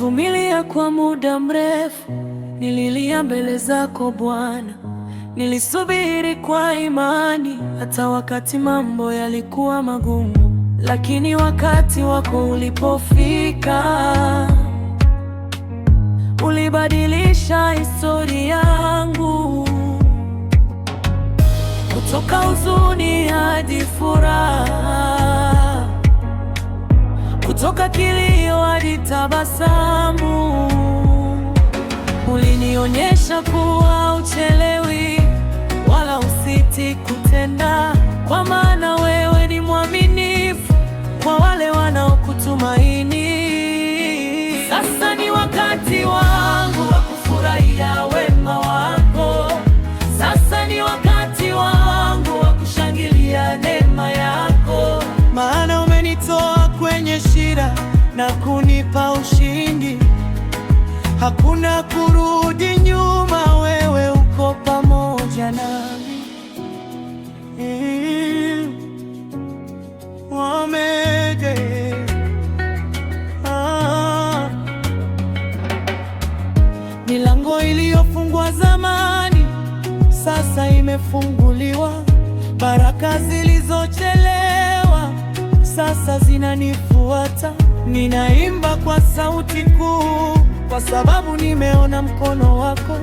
Nilivumilia kwa muda mrefu, nililia mbele zako Bwana. Nilisubiri kwa imani, hata wakati mambo yalikuwa magumu. Lakini wakati wako ulipofika, ulibadilisha historia yangu. Kutoka huzuni hadi furaha, kutoka kilio hadi tabasamu. Ulinionyesha kuwa uchelewi wala usiti kutenda, kwa maana wewe ni mwaminifu kwa wale wanaokutumaini. Sasa ni wakati wangu wa kufurahia wema wako. Sasa ni wakati wangu wa kushangilia neema yako, maana umenitoa kwenye shida na kunipa ushindi. Hakuna kurudi nyuma, wewe uko pamoja nami. Milango iliyofungwa zamani sasa imefunguliwa. Baraka zilizochelewa sasa zinanifuata. Ninaimba kwa sauti kuu, kwa sababu nimeona mkono wako.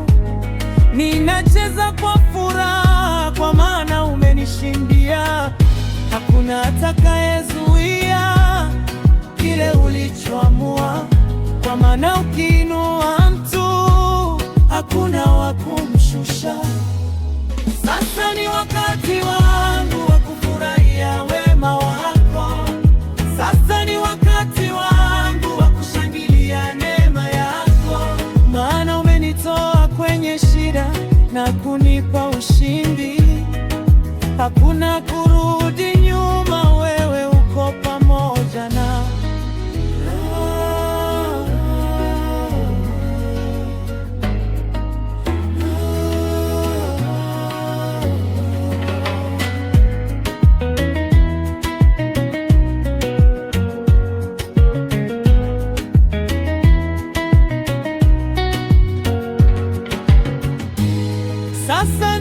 Ninacheza kwa furaha, kwa maana umenishindia. Hakuna atakayezuia kile ulichoamua, kwa maana ukiinua mtu hakuna wa kumshusha. Sasa ni wakati wangu wa kufurahia wema wako. Sasa ni wakati wangu wa kushangilia neema yako, maana umenitoa kwenye shida na kunipa ushindi. Hakuna kurudi nyuma, wewe uko pamoja na sasa